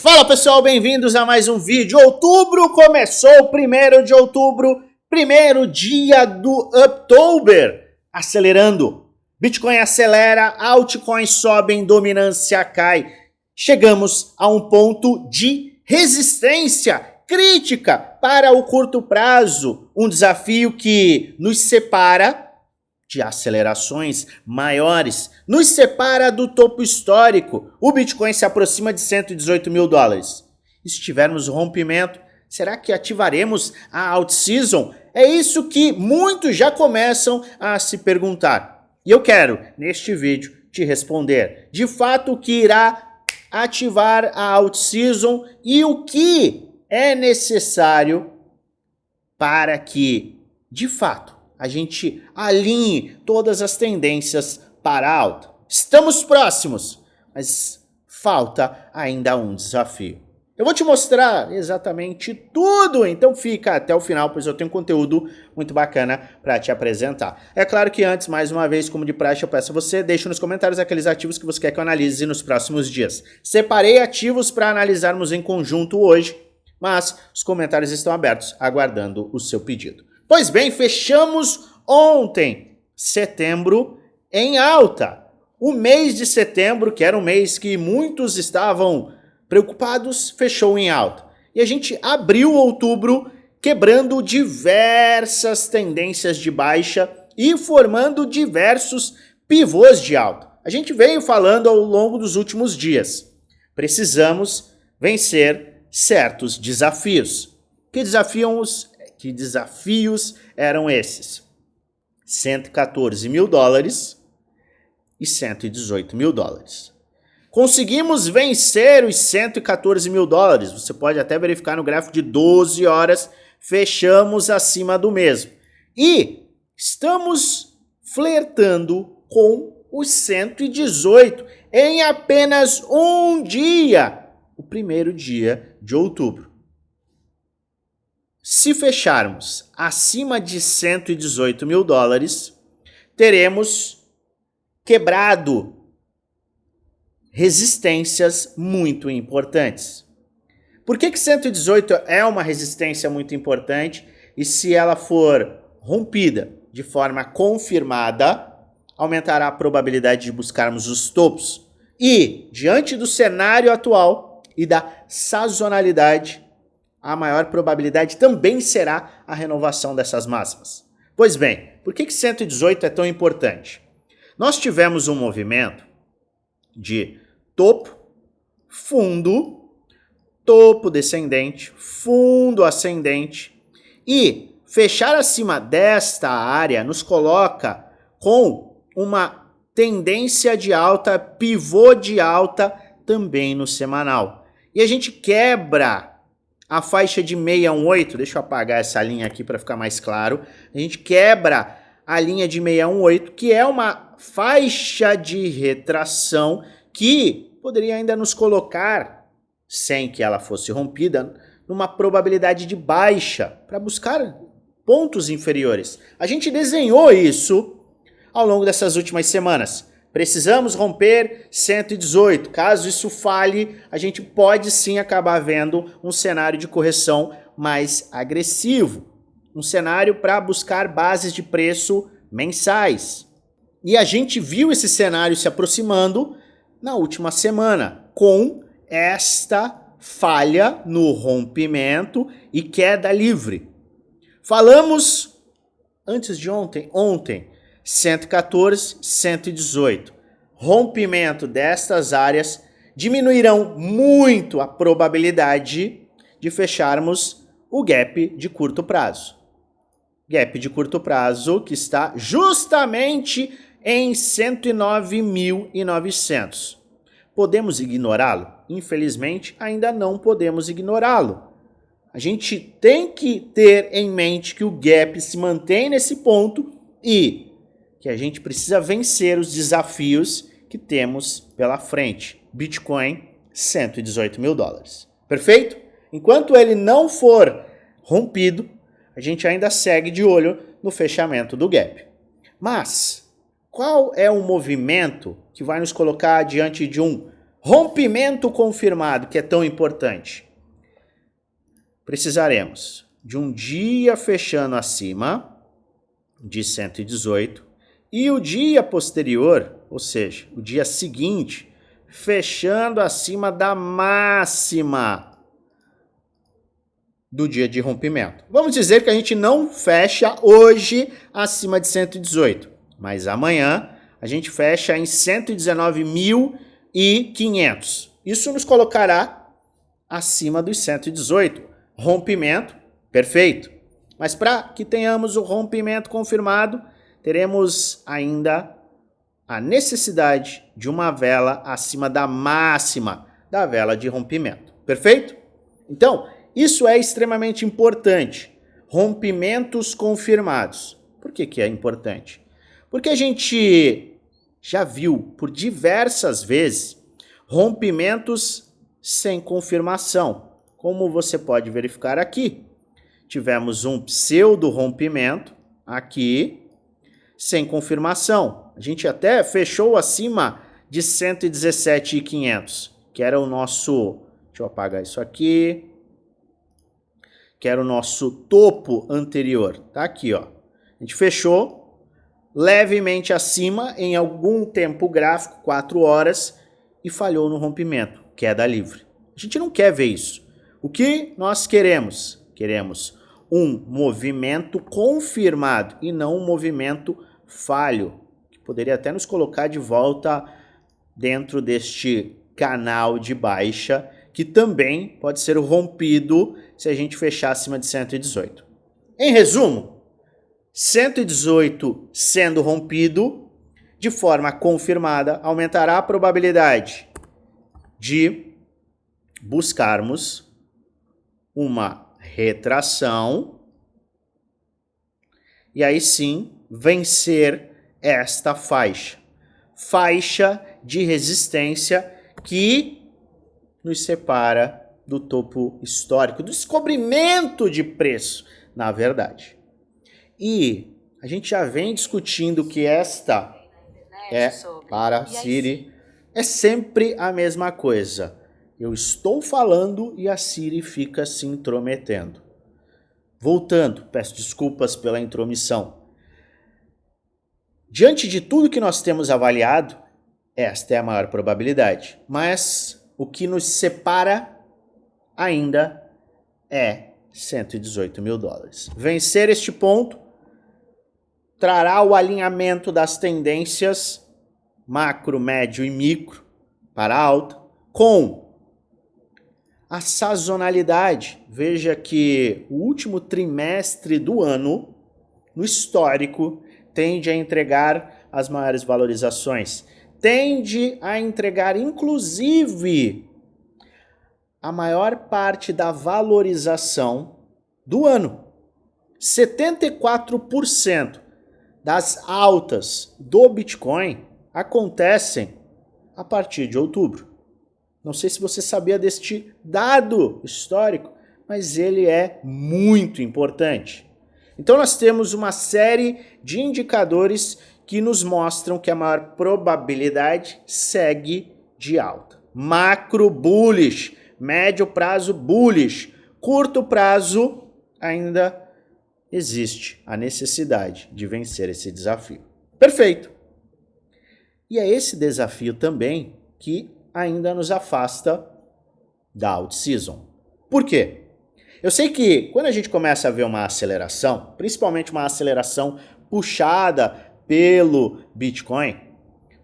Fala pessoal, bem-vindos a mais um vídeo. Outubro começou, 1º de outubro, primeiro dia do Uptober, acelerando. Bitcoin acelera, altcoins sobem, dominância cai. Chegamos a um ponto de resistência crítica para o curto prazo, um desafio que nos separa de acelerações maiores, nos separa do topo histórico. O Bitcoin se aproxima de 118 mil dólares. E se tivermos rompimento, será que ativaremos a alt season? É isso que muitos já começam a se perguntar. E eu quero, neste vídeo, te responder. De fato, o que irá ativar a alt season e o que é necessário para que, de fato, a gente alinhe todas as tendências para a alta. Estamos próximos, mas falta ainda um desafio. Eu vou te mostrar exatamente tudo, então fica até o final, pois eu tenho conteúdo muito bacana para te apresentar. É claro que antes, mais uma vez, como de praxe, eu peço a você, deixe nos comentários aqueles ativos que você quer que eu analise nos próximos dias. Separei ativos para analisarmos em conjunto hoje, mas os comentários estão abertos, aguardando o seu pedido. Pois bem, fechamos ontem, setembro, em alta. O mês de setembro, que era um mês que muitos estavam preocupados, fechou em alta. E a gente abriu outubro quebrando diversas tendências de baixa e formando diversos pivôs de alta. A gente veio falando ao longo dos últimos dias. Precisamos vencer certos desafios. Que desafios eram esses? 114 mil dólares e 118 mil dólares. Conseguimos vencer os 114 mil dólares. Você pode até verificar no gráfico de 12 horas. Fechamos acima do mesmo. E estamos flertando com os 118 em apenas um dia. O primeiro dia de outubro. Se fecharmos acima de 118 mil dólares, teremos quebrado resistências muito importantes. Por que 118 é uma resistência muito importante? E se ela for rompida de forma confirmada, aumentará a probabilidade de buscarmos os topos. E, diante do cenário atual e da sazonalidade, a maior probabilidade também será a renovação dessas máximas. Pois bem, por que 118 é tão importante? Nós tivemos um movimento de topo, fundo, topo descendente, fundo ascendente e fechar acima desta área nos coloca com uma tendência de alta, pivô de alta também no semanal. E a gente quebra a faixa de 618, deixa eu apagar essa linha aqui para ficar mais claro. A gente quebra a linha de 618, que é uma faixa de retração que poderia ainda nos colocar, sem que ela fosse rompida, numa probabilidade de baixa para buscar pontos inferiores. A gente desenhou isso ao longo dessas últimas semanas. Precisamos romper 118. Caso isso falhe, a gente pode sim acabar vendo um cenário de correção mais agressivo. Um cenário para buscar bases de preço mensais. E a gente viu esse cenário se aproximando na última semana, com esta falha no rompimento e queda livre. Falamos antes de ontem, 114, 118. Rompimento destas áreas diminuirão muito a probabilidade de fecharmos o gap de curto prazo. Gap de curto prazo que está justamente em 109.900. Podemos ignorá-lo? Infelizmente, ainda não podemos ignorá-lo. A gente tem que ter em mente que o gap se mantém nesse ponto e que a gente precisa vencer os desafios que temos pela frente. Bitcoin, 118 mil dólares. Perfeito? Enquanto ele não for rompido, a gente ainda segue de olho no fechamento do gap. Mas qual é o movimento que vai nos colocar diante de um Rompimento confirmado, que é tão importante. Precisaremos de um dia fechando acima de 118 e o dia posterior, ou seja, o dia seguinte, fechando acima da máxima do dia de rompimento. Vamos dizer que a gente não fecha hoje acima de 118, mas amanhã a gente fecha em 119.500. Isso nos colocará acima dos 118. Rompimento, perfeito. Mas para que tenhamos o rompimento confirmado, teremos ainda a necessidade de uma vela acima da máxima da vela de rompimento. Perfeito? Então, isso é extremamente importante. Rompimentos confirmados. Por que é importante? Porque a gente já viu por diversas vezes rompimentos sem confirmação. Como você pode verificar aqui. Tivemos um pseudo rompimento aqui sem confirmação. A gente até fechou acima de 117.500, que era o nosso... Deixa eu apagar isso aqui. Que era o nosso topo anterior. Tá aqui, ó. A gente fechou levemente acima em algum tempo gráfico, 4 horas, e falhou no rompimento, queda livre. A gente não quer ver isso. O que nós queremos? Queremos um movimento confirmado e não um movimento falho, que poderia até nos colocar de volta dentro deste canal de baixa, que também pode ser rompido se a gente fechar acima de 118. Em resumo, 118 sendo rompido de forma confirmada aumentará a probabilidade de buscarmos uma retração e aí sim vencer esta faixa. Faixa de resistência que nos separa do topo histórico, do descobrimento de preço, na verdade. E a gente já vem discutindo que esta para Siri, é sempre a mesma coisa. Eu estou falando e a Siri fica se intrometendo. Voltando, peço desculpas pela intromissão. Diante de tudo que nós temos avaliado, esta é a maior probabilidade. Mas o que nos separa ainda é 118 mil dólares. Vencer este ponto trará o alinhamento das tendências macro, médio e micro para alta com a sazonalidade. Veja que o último trimestre do ano, no histórico, tende a entregar as maiores valorizações. Tende a entregar, inclusive, a maior parte da valorização do ano. 74% das altas do Bitcoin acontecem a partir de outubro. Não sei se você sabia deste dado histórico, mas ele é muito importante. Então nós temos uma série de indicadores que nos mostram que a maior probabilidade segue de alta. Macro bullish, médio prazo bullish, curto prazo ainda existe a necessidade de vencer esse desafio. Perfeito! E é esse desafio também que ainda nos afasta da out-season. Por quê? Eu sei que quando a gente começa a ver uma aceleração, principalmente uma aceleração puxada pelo Bitcoin,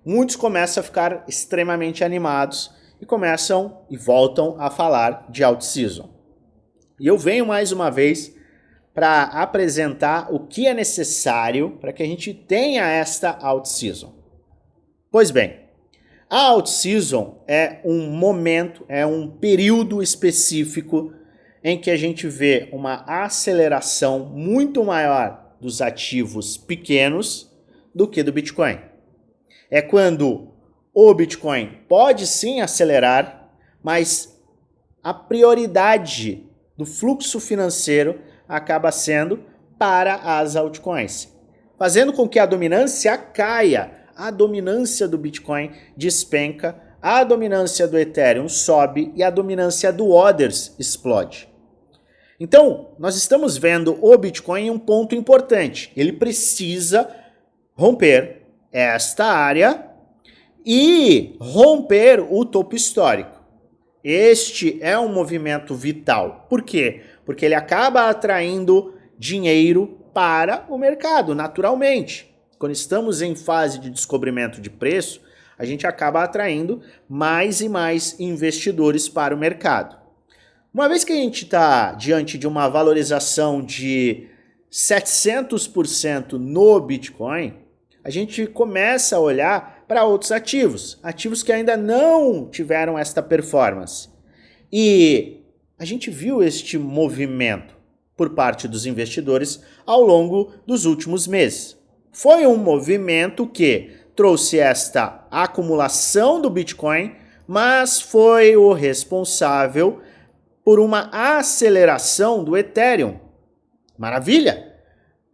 muitos começam a ficar extremamente animados e começam e voltam a falar de out-season. E eu venho mais uma vez para apresentar o que é necessário para que a gente tenha esta out-season. Pois bem, a out-season é um momento, é um período específico em que a gente vê uma aceleração muito maior dos ativos pequenos do que do Bitcoin. É quando o Bitcoin pode sim acelerar, mas a prioridade do fluxo financeiro acaba sendo para as altcoins, fazendo com que a dominância caia. A dominância do Bitcoin despenca a dominância do Ethereum sobe e a dominância do Others explode. Então, nós estamos vendo o Bitcoin em um ponto importante. Ele precisa romper esta área e romper o topo histórico. Este é um movimento vital. Por quê? Porque ele acaba atraindo dinheiro para o mercado, naturalmente. Quando estamos em fase de descobrimento de preço, a gente acaba atraindo mais e mais investidores para o mercado. Uma vez que a gente está diante de uma valorização de 700% no Bitcoin, a gente começa a olhar para outros ativos, ativos que ainda não tiveram esta performance. E a gente viu este movimento por parte dos investidores ao longo dos últimos meses. Foi um movimento que trouxe esta acumulação do Bitcoin, mas foi o responsável por uma aceleração do Ethereum. Maravilha!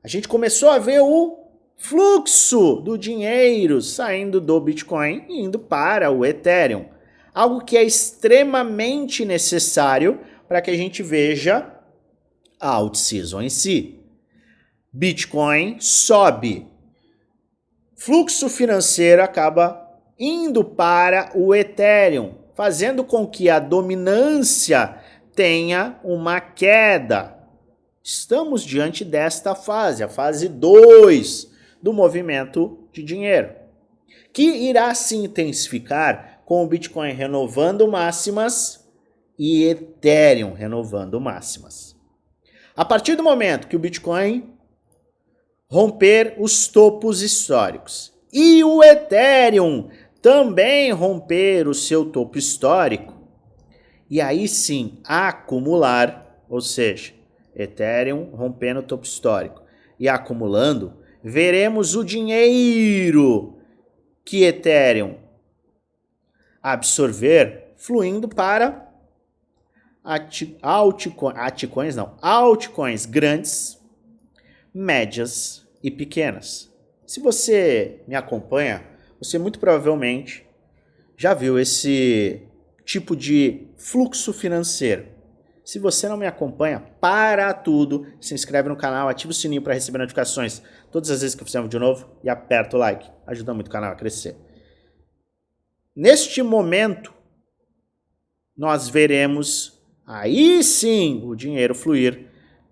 A gente começou a ver o fluxo do dinheiro saindo do Bitcoin e indo para o Ethereum. Algo que é extremamente necessário para que a gente veja a alt-season em si. Bitcoin sobe. Fluxo financeiro acaba indo para o Ethereum, fazendo com que a dominância tenha uma queda. Estamos diante desta fase, a fase 2 do movimento de dinheiro, que irá se intensificar com o Bitcoin renovando máximas e Ethereum renovando máximas. A partir do momento que o Bitcoin romper os topos históricos e o Ethereum também romper o seu topo histórico, e aí sim acumular, ou seja, Ethereum rompendo o topo histórico e acumulando, veremos o dinheiro que Ethereum absorver fluindo para altcoins grandes, médias e pequenas. Se você me acompanha, você muito provavelmente já viu esse tipo de fluxo financeiro. Se você não me acompanha, para tudo, se inscreve no canal, ativa o sininho para receber notificações todas as vezes que eu fizer um vídeo novo e aperta o like, ajuda muito o canal a crescer. Neste momento, nós veremos aí sim o dinheiro fluir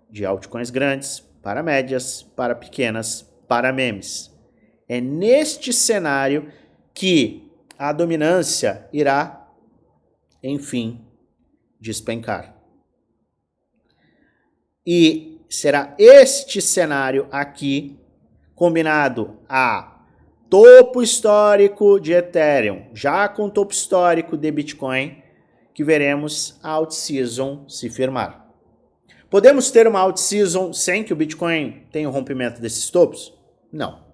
de altcoins grandes para médias, para pequenas, para memes. É neste cenário que a dominância irá, enfim, despencar. E será este cenário aqui, combinado a topo histórico de Ethereum, já com topo histórico de Bitcoin, que veremos a alt-season se firmar. Podemos ter uma alt-season sem que o Bitcoin tenha o rompimento desses topos? Não.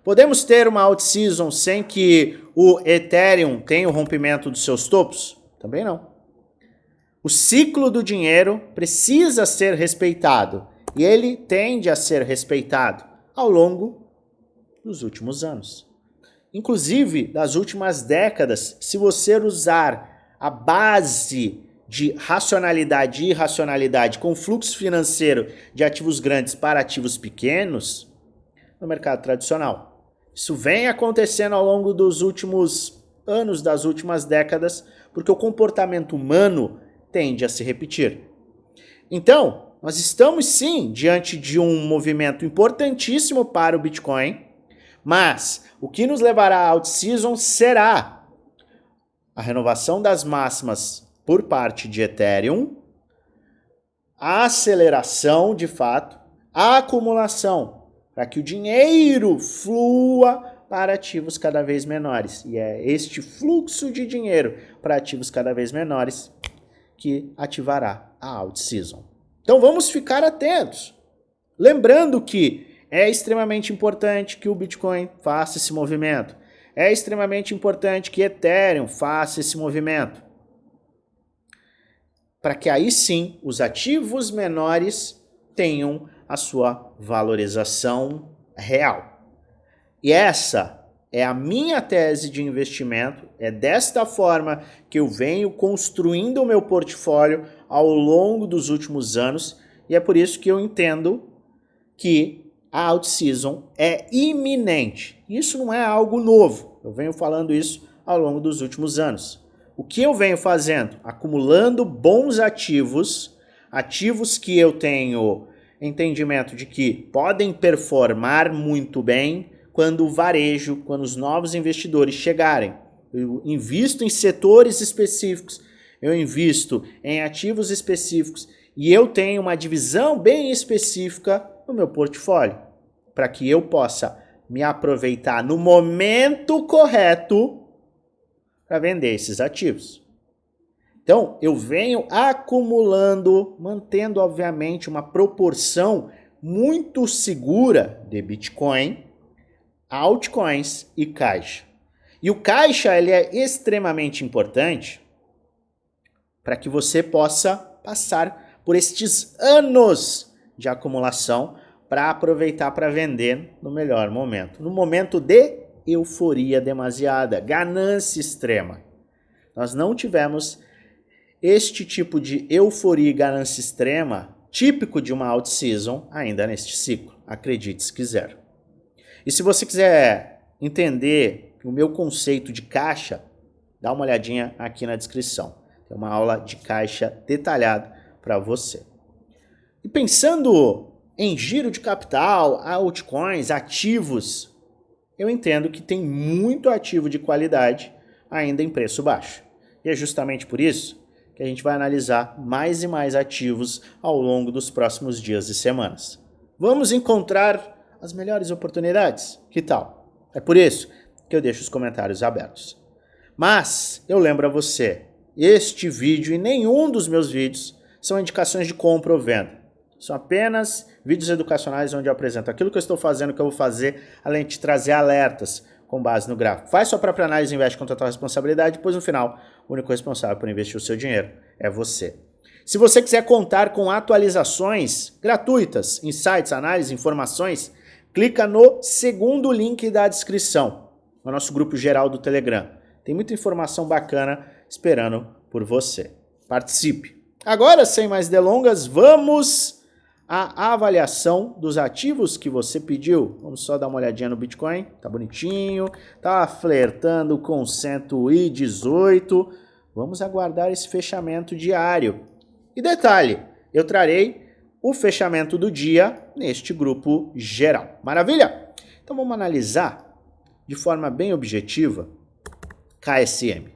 Podemos ter uma alt-season sem que o Ethereum tenha o rompimento dos seus topos? Também não. O ciclo do dinheiro precisa ser respeitado e ele tende a ser respeitado ao longo dos últimos anos. Inclusive, das últimas décadas, se você usar a base de racionalidade e irracionalidade com fluxo financeiro de ativos grandes para ativos pequenos no mercado tradicional. Isso vem acontecendo ao longo dos últimos anos, das últimas décadas, porque o comportamento humano tende a se repetir. Então, nós estamos sim diante de um movimento importantíssimo para o Bitcoin, mas o que nos levará à alt-season será a renovação das máximas por parte de Ethereum, a aceleração de fato, a acumulação, para que o dinheiro flua para ativos cada vez menores. E é este fluxo de dinheiro para ativos cada vez menores que ativará a alt-season. Então vamos ficar atentos. Lembrando que é extremamente importante que o Bitcoin faça esse movimento. É extremamente importante que Ethereum faça esse movimento. Para que aí sim os ativos menores tenham a sua valorização real. E essa é a minha tese de investimento, é desta forma que eu venho construindo o meu portfólio ao longo dos últimos anos e é por isso que eu entendo que a out-season é iminente. Isso não é algo novo, eu venho falando isso ao longo dos últimos anos. O que eu venho fazendo? Acumulando bons ativos, ativos que eu tenho entendimento de que podem performar muito bem quando o varejo, quando os novos investidores chegarem. Eu invisto em setores específicos, eu invisto em ativos específicos e eu tenho uma divisão bem específica no meu portfólio, para que eu possa me aproveitar no momento correto para vender esses ativos. Então, eu venho acumulando, mantendo, obviamente, uma proporção muito segura de Bitcoin, altcoins e caixa. E o caixa ele é extremamente importante para que você possa passar por estes anos de acumulação para aproveitar para vender no melhor momento. No momento de euforia demasiada, ganância extrema. Nós não tivemos este tipo de euforia e ganância extrema típico de uma out-season ainda neste ciclo. Acredite se quiser. E se você quiser entender o meu conceito de caixa, dá uma olhadinha aqui na descrição. Tem uma aula de caixa detalhada para você. E pensando em giro de capital, altcoins, ativos, eu entendo que tem muito ativo de qualidade ainda em preço baixo. E é justamente por isso que a gente vai analisar mais e mais ativos ao longo dos próximos dias e semanas. Vamos encontrar as melhores oportunidades? Que tal? É por isso que eu deixo os comentários abertos. Mas eu lembro a você, este vídeo e nenhum dos meus vídeos são indicações de compra ou venda. São apenas vídeos educacionais onde eu apresento aquilo que eu estou fazendo, o que eu vou fazer, além de trazer alertas com base no gráfico. Faz sua própria análise e investe com total responsabilidade, depois no final, o único responsável por investir o seu dinheiro é você. Se você quiser contar com atualizações gratuitas, insights, análises, informações, clica no segundo link da descrição, no nosso grupo geral do Telegram. Tem muita informação bacana esperando por você. Participe! Agora, sem mais delongas, vamos à avaliação dos ativos que você pediu. Vamos só dar uma olhadinha no Bitcoin. Tá bonitinho, tá flertando com 118. Vamos aguardar esse fechamento diário. E detalhe, eu trarei o fechamento do dia neste grupo geral. Maravilha? Então vamos analisar de forma bem objetiva KSM.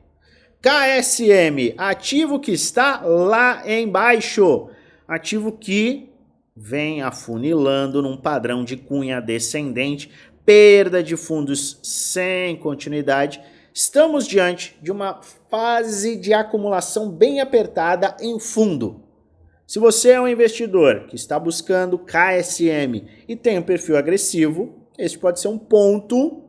KSM, ativo que está lá embaixo, ativo que vem afunilando num padrão de cunha descendente, perda de fundos sem continuidade. Estamos diante de uma fase de acumulação bem apertada em fundo. Se você é um investidor que está buscando KSM e tem um perfil agressivo, este pode ser um ponto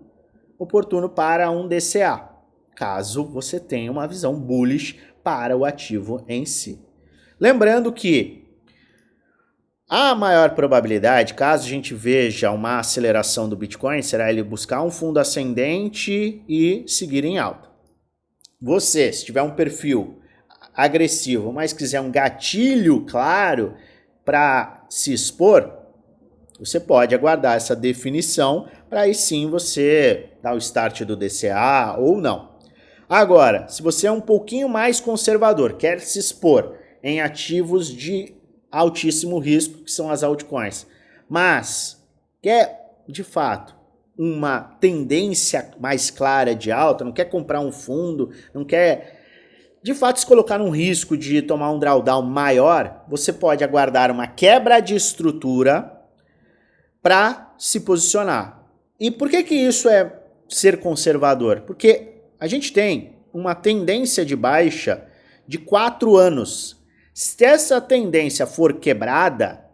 oportuno para um DCA, caso você tenha uma visão bullish para o ativo em si. Lembrando que a maior probabilidade, caso a gente veja uma aceleração do Bitcoin, será ele buscar um fundo ascendente e seguir em alta. Você, se tiver um perfil agressivo, mas quiser um gatilho claro para se expor, você pode aguardar essa definição para aí sim você dar o start do DCA ou não. Agora, se você é um pouquinho mais conservador, quer se expor em ativos de altíssimo risco, que são as altcoins, mas quer de fato uma tendência mais clara de alta, não quer comprar um fundo, não quer de fato se colocar num risco de tomar um drawdown maior, você pode aguardar uma quebra de estrutura para se posicionar. E por que isso é ser conservador? Porque a gente tem uma tendência de baixa de 4 anos. Se essa tendência for quebrada,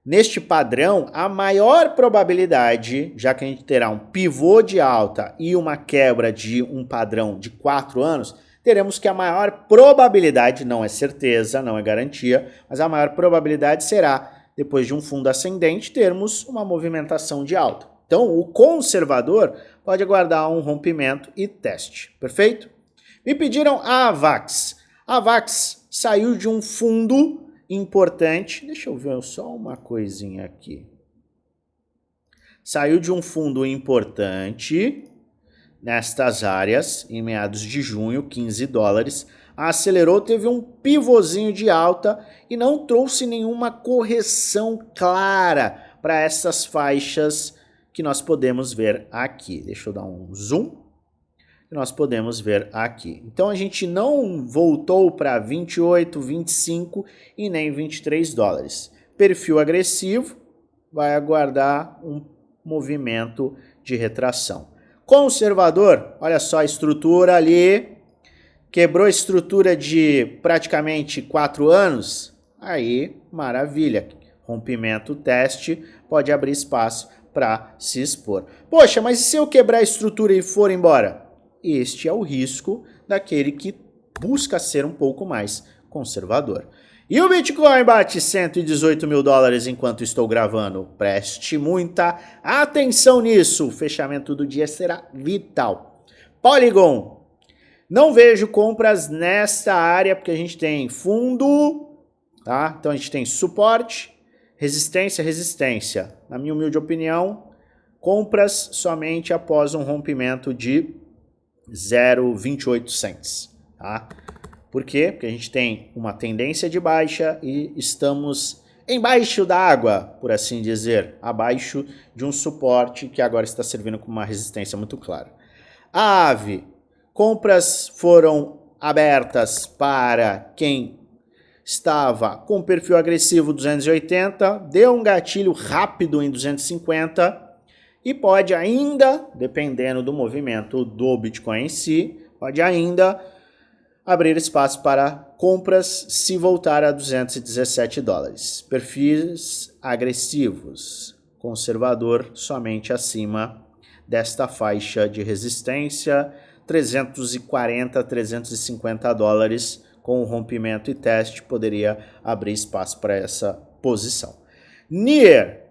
neste padrão, a maior probabilidade, já que a gente terá um pivô de alta e uma quebra de um padrão de 4 anos, teremos que a maior probabilidade, não é certeza, não é garantia, mas a maior probabilidade será, depois de um fundo ascendente, termos uma movimentação de alta. Então, o conservador pode aguardar um rompimento e teste, perfeito? Me pediram a AVAX. A AVAX saiu de um fundo importante. Deixa eu ver só uma coisinha aqui. Saiu de um fundo importante nestas áreas em meados de junho, 15 dólares. Acelerou, teve um pivôzinho de alta e não trouxe nenhuma correção clara para essas faixas que nós podemos ver aqui. Deixa eu dar um zoom. Que nós podemos ver aqui. Então a gente não voltou para 28, 25 e nem 23 dólares. Perfil agressivo vai aguardar um movimento de retração. Conservador, olha só a estrutura ali, quebrou a estrutura de praticamente 4 anos, aí maravilha, rompimento, teste, pode abrir espaço para se expor. Poxa, mas e se eu quebrar a estrutura e for embora? Este é o risco daquele que busca ser um pouco mais conservador. E o Bitcoin bate 118 mil dólares enquanto estou gravando. Preste muita atenção nisso. O fechamento do dia será vital. Polygon. Não vejo compras nesta área porque a gente tem fundo, tá? Então a gente tem suporte, resistência, resistência. Na minha humilde opinião, compras somente após um rompimento de 0,28 cents, tá? Por quê? Porque a gente tem uma tendência de baixa e estamos embaixo da água, por assim dizer, abaixo de um suporte que agora está servindo como uma resistência muito clara. A AVE, compras foram abertas para quem estava com perfil agressivo 280, deu um gatilho rápido em 250 e pode ainda, dependendo do movimento do Bitcoin em si, pode ainda abrir espaço para compras se voltar a 217 dólares. Perfis agressivos, conservador somente acima desta faixa de resistência, 340 a 350 dólares com o rompimento e teste poderia abrir espaço para essa posição. NIR.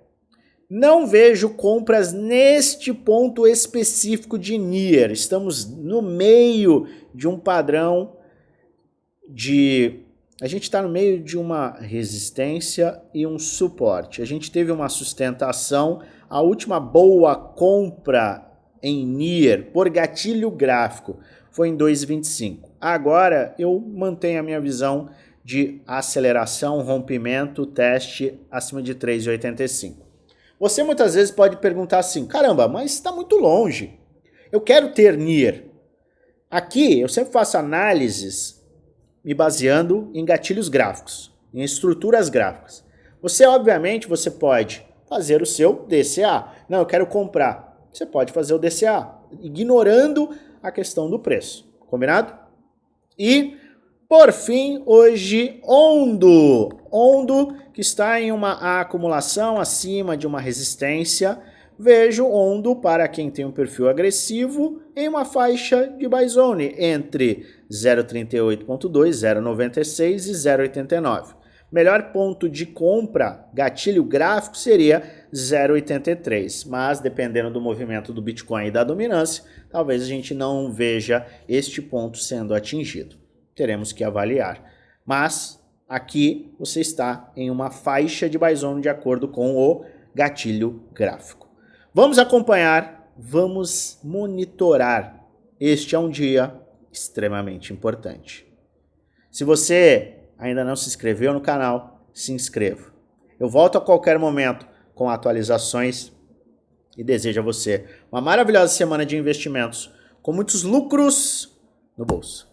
Não vejo compras neste ponto específico de NIR. Estamos no meio de um padrão de... A gente está no meio de uma resistência e um suporte. A gente teve uma sustentação. A última boa compra em NIR por gatilho gráfico foi em 2,25. Agora eu mantenho a minha visão de aceleração, rompimento, teste acima de 3,85. Você muitas vezes pode perguntar assim, caramba, mas está muito longe. Eu quero ter NIR. Aqui eu sempre faço análises me baseando em gatilhos gráficos, em estruturas gráficas. Você, obviamente, você pode fazer o seu DCA. Não, eu quero comprar. Você pode fazer o DCA, ignorando a questão do preço. Combinado? E, por fim, hoje, Ondo. Ondo, que está em uma acumulação acima de uma resistência. Vejo Ondo, para quem tem um perfil agressivo, em uma faixa de buy zone entre 0,38.2, 0,96 e 0,89. Melhor ponto de compra, gatilho gráfico, seria 0,83. Mas, dependendo do movimento do Bitcoin e da dominância, talvez a gente não veja este ponto sendo atingido. Teremos que avaliar. Mas, aqui você está em uma faixa de buy zone de acordo com o gatilho gráfico. Vamos acompanhar, vamos monitorar. Este é um dia extremamente importante. Se você ainda não se inscreveu no canal, se inscreva. Eu volto a qualquer momento com atualizações e desejo a você uma maravilhosa semana de investimentos com muitos lucros no bolso.